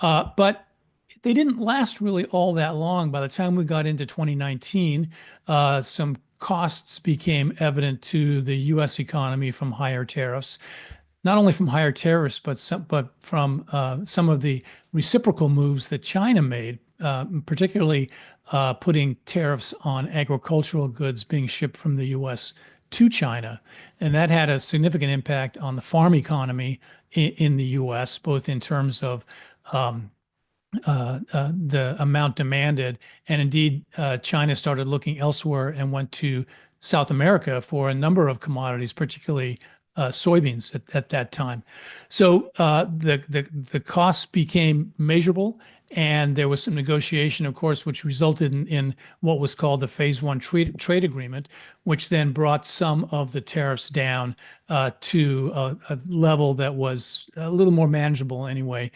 But they didn't last really all that long. By the time we got into 2019, some costs became evident to the U.S. economy from higher tariffs. Not only from higher tariffs, but from some of the reciprocal moves that China made, particularly putting tariffs on agricultural goods being shipped from the U.S. to China. And that had a significant impact on the farm economy in the U.S., both in terms of um, the amount demanded. And indeed, China started looking elsewhere and went to South America for a number of commodities, particularly soybeans at that time. So the costs became measurable, and there was some negotiation, of course, which resulted in what was called the Phase One trade agreement, which then brought some of the tariffs down to a level that was a little more manageable anyway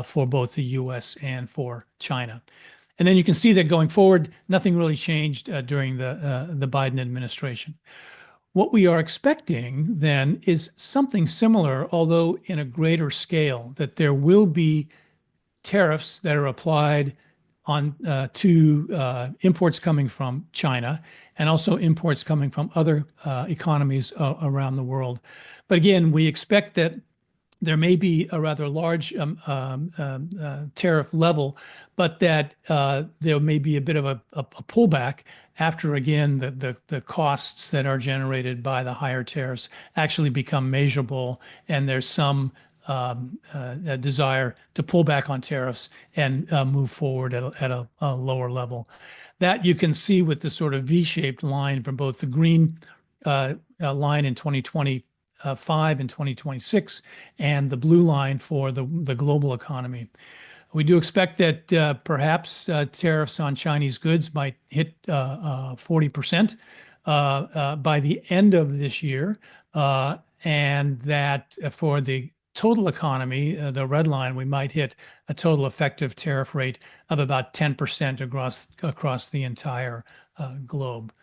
for both the U.S. and for China. And then you can see that going forward, nothing really changed during the Biden administration. What we are expecting then is something similar, although in a greater scale, that there will be tariffs that are applied on to imports coming from China and also imports coming from other economies around the world. But again, we expect that there may be a rather large tariff level, but that there may be a bit of a pullback after, again, the costs that are generated by the higher tariffs actually become measurable, and there's some a desire to pull back on tariffs and move forward at a lower level. That you can see with the sort of V-shaped line from both the green line in 2025 and 2026 and the blue line for the global economy. We do expect that perhaps tariffs on Chinese goods might hit 40% by the end of this year, and that for the total economy, the red line, we might hit a total effective tariff rate of about 10% across the entire globe.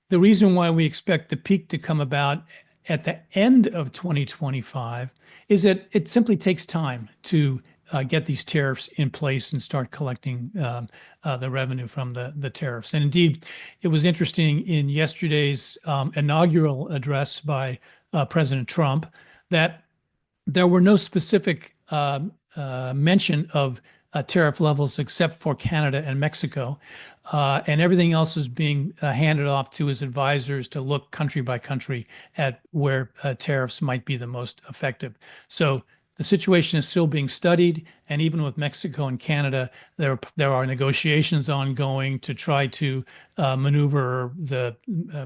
The reason why we expect the peak to come about at the end of 2025 is that it simply takes time to get these tariffs in place and start collecting the revenue from the tariffs. And indeed, it was interesting in yesterday's inaugural address by President Trump that there were no specific mention of tariff levels except for Canada and Mexico. And everything else is being handed off to his advisors to look country by country at where tariffs might be the most effective. So the situation is still being studied, and even with Mexico and Canada, there are negotiations ongoing to try to maneuver the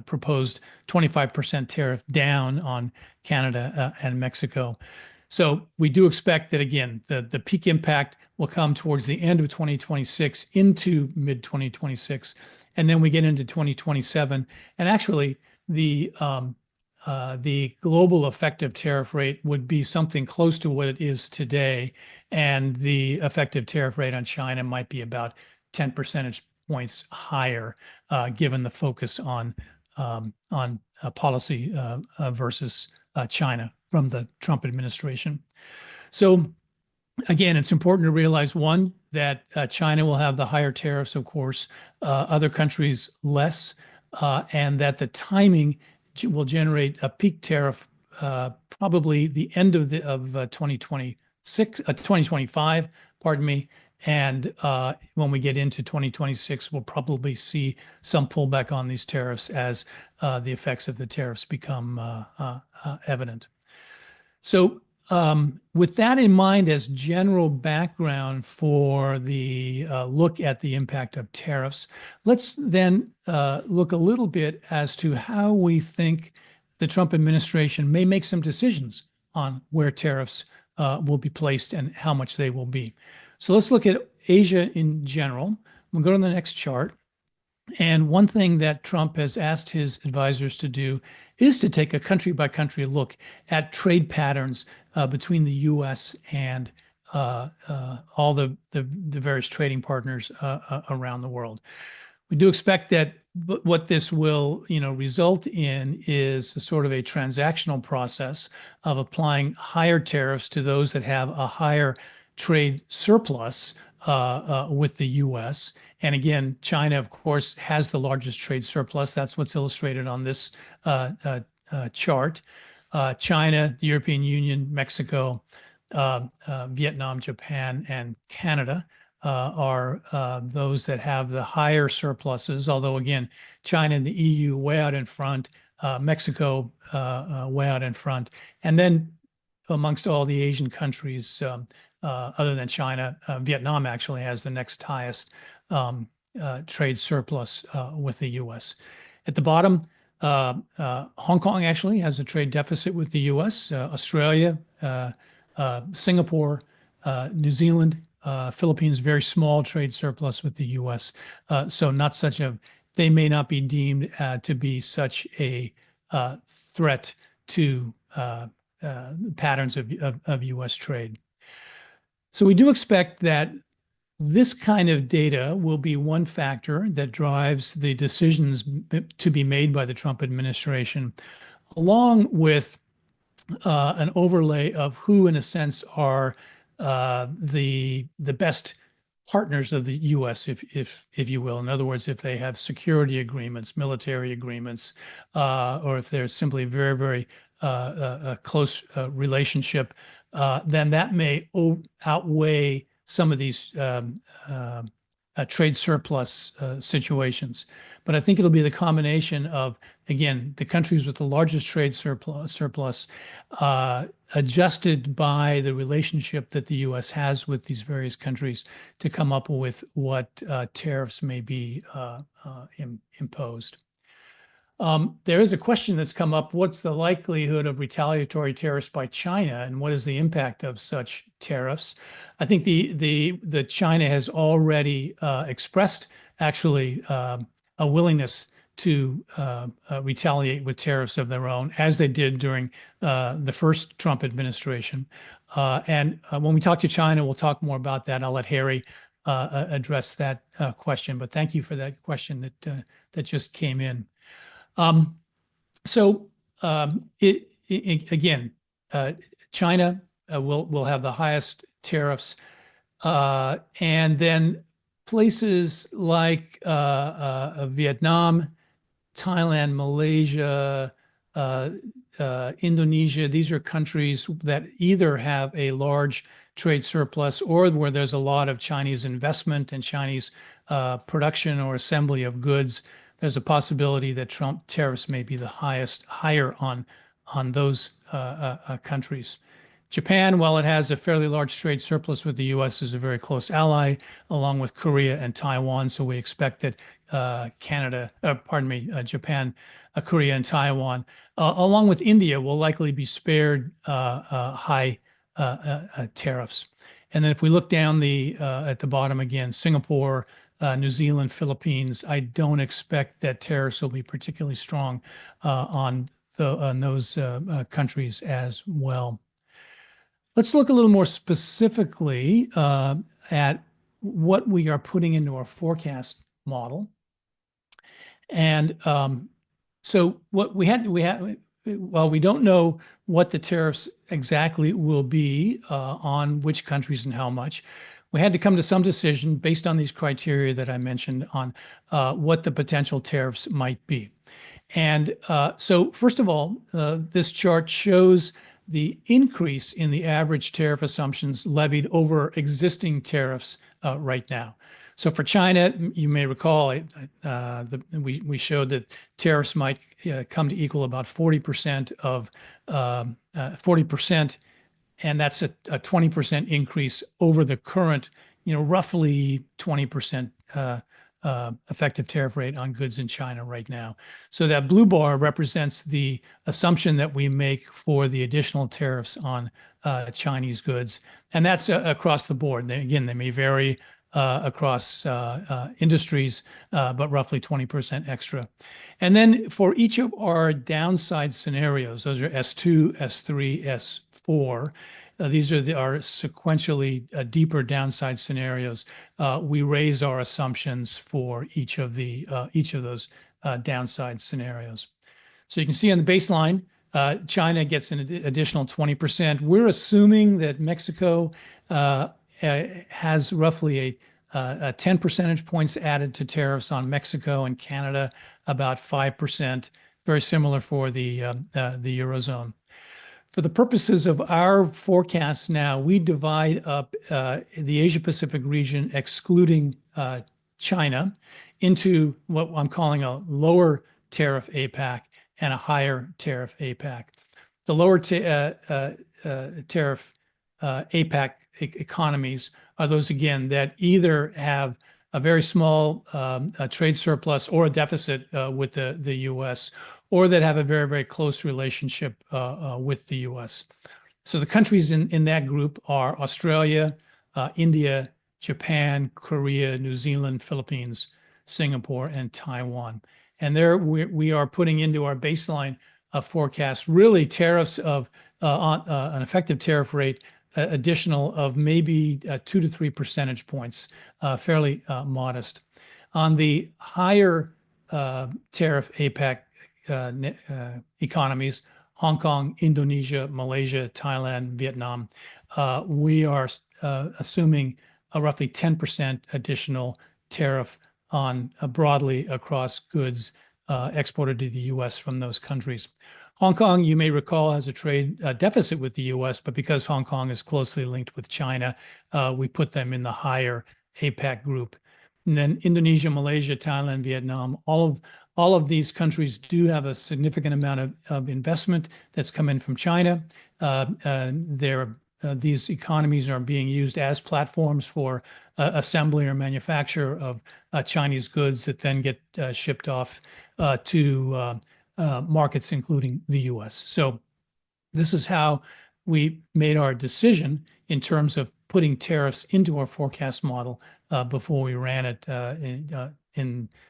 proposed 25% tariff down on Canada and Mexico. So we do expect that, again, the peak impact will come towards the end of 2026 into mid-2026, and then we get into 2027. And actually, the global effective tariff rate would be something close to what it is today, and the effective tariff rate on China might be about 10 percentage points higher, given the focus on policy versus China from the Trump administration. So again, it's important to realize, one, that China will have the higher tariffs, of course, other countries less, and that the timing will generate a peak tariff probably the end of 2025, pardon me. And when we get into 2026, we'll probably see some pullback on these tariffs as the effects of the tariffs become evident. So with that in mind as general background for the look at the impact of tariffs, let's then look a little bit as to how we think the Trump administration may make some decisions on where tariffs will be placed and how much they will be. So let's look at Asia in general. We'll go to the next chart. And one thing that Trump has asked his advisors to do is to take a country by country look at trade patterns between the U.S. and all the various trading partners around the world. We do expect that what this will, result in is a sort of a transactional process of applying higher tariffs to those that have a higher trade surplus with the U.S. And again, China, of course, has the largest trade surplus. That's what's illustrated on this chart. China, the European Union, Mexico, Vietnam, Japan, and Canada are those that have the higher surpluses. Although, again, China and the EU way out in front, Mexico way out in front. And then amongst all the Asian countries, other than China, Vietnam actually has the next highest trade surplus with the U.S. At the bottom, Hong Kong actually has a trade deficit with the U.S., Australia, Singapore, New Zealand, Philippines, very small trade surplus with the U.S. So not such a, they may not be deemed to be such a threat to patterns of U.S. trade. So we do expect that this kind of data will be one factor that drives the decisions to be made by the Trump administration, along with an overlay of who, in a sense, are the best partners of the U.S., if you will. In other words, if they have security agreements, military agreements, or if there's simply very, very a close relationship, then that may outweigh some of these trade surplus situations. But I think it'll be the combination of, again, the countries with the largest trade surplus adjusted by the relationship that the U.S. has with these various countries to come up with what tariffs may be imposed. There is a question that's come up. What's the likelihood of retaliatory tariffs by China, and what is the impact of such tariffs? I think the China has already expressed actually a willingness to retaliate with tariffs of their own, as they did during the first Trump administration. And when we talk to China, we'll talk more about that. I'll let Harry address that question. But thank you for that question that just came in. Again, China will have the highest tariffs, and then places like Vietnam, Thailand, Malaysia, Indonesia. These are countries that either have a large trade surplus or where there's a lot of Chinese investment and Chinese production or assembly of goods. There's a possibility that Trump tariffs may be the higher on those countries. Japan, while it has a fairly large trade surplus with the U.S., is a very close ally, along with Korea and Taiwan. So we expect that Japan, Korea, and Taiwan, along with India, will likely be spared high tariffs. And then if we look down at the bottom again, Singapore, New Zealand, Philippines, I don't expect that tariffs will be particularly strong on those countries as well. Let's look a little more specifically at what we are putting into our forecast model. And so what well, we don't know what the tariffs exactly will be on which countries and how much. We had to come to some decision based on these criteria that I mentioned on what the potential tariffs might be. And so first of all, this chart shows the increase in the average tariff assumptions levied over existing tariffs right now. So for China, you may recall we showed that tariffs might come to equal about 40% of 40%. And that's a 20% increase over the current, roughly 20% effective tariff rate on goods in China right now. So that blue bar represents the assumption that we make for the additional tariffs on Chinese goods. And that's across the board. Again, they may vary across industries, but roughly 20% extra. And then for each of our downside scenarios, those are S2, S3, S4. These are our sequentially deeper downside scenarios. We raise our assumptions for each of those downside scenarios. So you can see on the baseline, China gets an additional 20%. We're assuming that Mexico has roughly a 10 percentage points added to tariffs on Mexico and Canada, about 5%, very similar for the Eurozone. For the purposes of our forecasts now, we divide up the Asia-Pacific region, excluding China, into what I'm calling a lower tariff APAC and a higher tariff APAC. The lower tariff APAC economies are those, again, that either have a very small trade surplus or a deficit with the U.S., or that have a very, very close relationship with the U.S. So the countries in that group are Australia, India, Japan, Korea, New Zealand, Philippines, Singapore, and Taiwan. And there we are putting into our baseline forecast really tariffs of an effective tariff rate additional of maybe 2 to 3 percentage points, fairly modest. On the higher tariff APAC economies, Hong Kong, Indonesia, Malaysia, Thailand, Vietnam, we are assuming a roughly 10% additional tariff on broadly across goods exported to the U.S. from those countries. Hong Kong, you may recall, has a trade deficit with the U.S., but because Hong Kong is closely linked with China, we put them in the higher APAC group. And then Indonesia, Malaysia, Thailand, Vietnam, all of these countries do have a significant amount of investment that's come in from China. These economies are being used as platforms for assembly or manufacture of Chinese goods that then get shipped off to markets, including the U.S. So this is how we made our decision in terms of putting tariffs into our forecast model before we ran it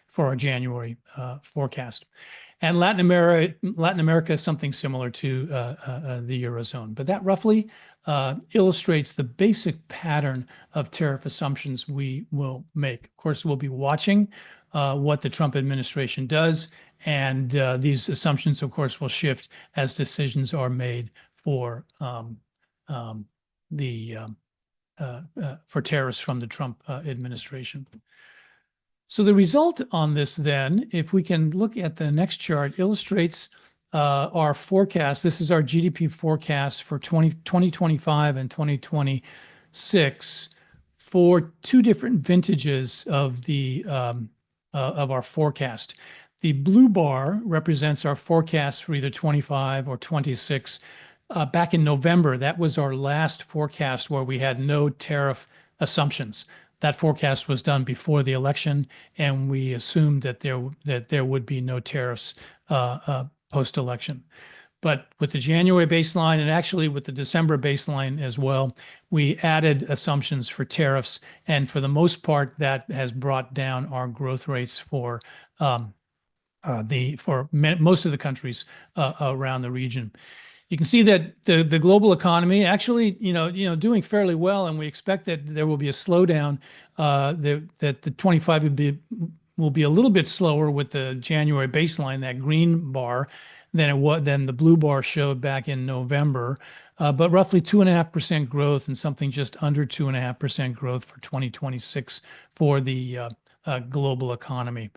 for our January forecast. And Latin America is something similar to the Eurozone. But that roughly illustrates the basic pattern of tariff assumptions we will make. Of course, we'll be watching what the Trump administration does. And these assumptions, of course, will shift as decisions are made for tariffs from the Trump administration. So the result on this then, if we can look at the next chart, illustrates our forecast. This is our GDP forecast for 2025 and 2026 for two different vintages of our forecast. The blue bar represents our forecast for either 25 or 26. Back in November, that was our last forecast where we had no tariff assumptions. That forecast was done before the election, and we assumed that there would be no tariffs post-election. But with the January baseline and actually with the December baseline as well, we added assumptions for tariffs, and for the most part, that has brought down our growth rates for most of the countries around the region. You can see that the global economy actually, doing fairly well, and we expect that there will be a slowdown. That the 25 will be a little bit slower with the January baseline, that green bar, than the blue bar showed back in November. But roughly 2.5% growth and something just under 2.5% growth for 2026 for the global economy.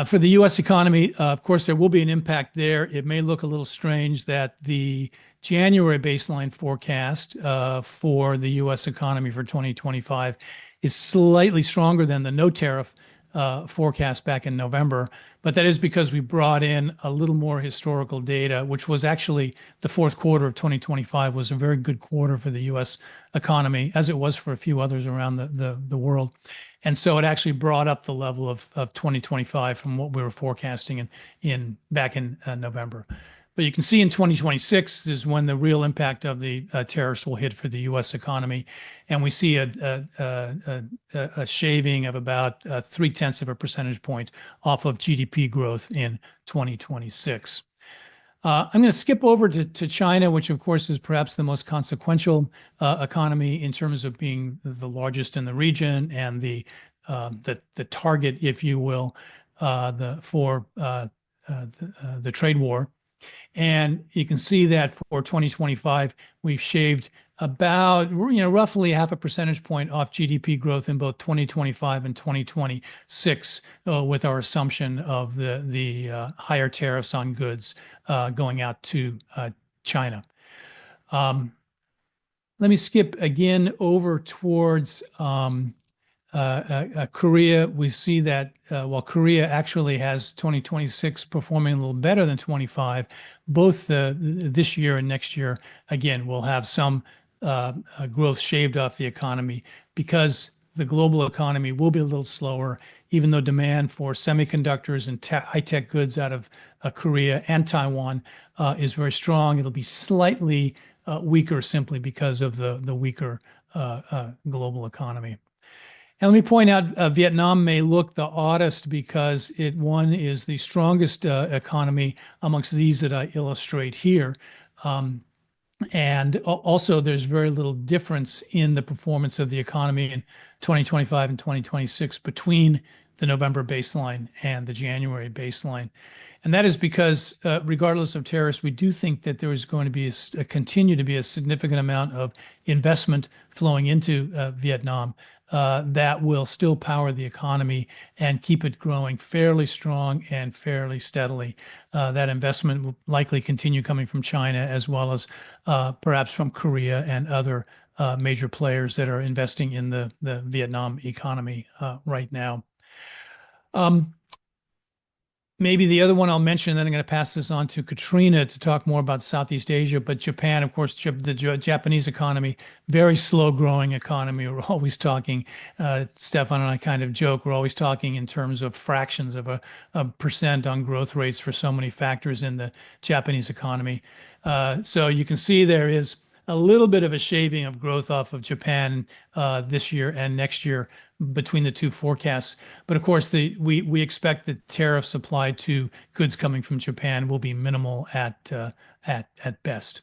For the U.S. economy, of course, there will be an impact there. It may look a little strange that the January baseline forecast for the U.S. economy for 2025 is slightly stronger than the no tariff forecast back in November, but that is because we brought in a little more historical data, which was actually the fourth quarter of 2025 was a very good quarter for the U.S. economy, as it was for a few others around the world. And so it actually brought up the level of 2025 from what we were forecasting back in November. But you can see in 2026 is when the real impact of the tariffs will hit for the U.S. economy, and we see a shaving of about 0.3 of a percentage point off of GDP growth in 2026. I'm going to skip over to China, which of course is perhaps the most consequential economy in terms of being the largest in the region and the target, if you will, for the trade war. And you can see that for 2025, we've shaved about, roughly half a percentage point off GDP growth in both 2025 and 2026, with our assumption of the higher tariffs on goods going out to China. Let me skip again over towards Korea. We see that while Korea actually has 2026 performing a little better than 25, both this year and next year, again, will have some growth shaved off the economy because the global economy will be a little slower, even though demand for semiconductors and high-tech goods out of Korea and Taiwan is very strong. It'll be slightly weaker simply because of the weaker global economy. And let me point out, Vietnam may look the oddest because one is the strongest economy amongst these that I illustrate here. And also, there's very little difference in the performance of the economy in 2025 and 2026 between the November baseline and the January baseline. And that is because, regardless of tariffs, we do think that there is going to be continue to be a significant amount of investment flowing into Vietnam that will still power the economy and keep it growing fairly strong and fairly steadily. That investment will likely continue coming from China as well as perhaps from Korea and other major players that are investing in the Vietnam economy right now. Maybe the other one I'll mention, then I'm going to pass this on to Katrina to talk more about Southeast Asia. But Japan, of course, the Japanese economy, very slow growing economy. We're always talking, Stefan and I kind of joke, we're always talking in terms of fractions of a percent on growth rates for so many factors in the Japanese economy. So you can see there is a little bit of a shaving of growth off of Japan this year and next year between the two forecasts. But of course, we expect that tariffs applied to goods coming from Japan will be minimal at best.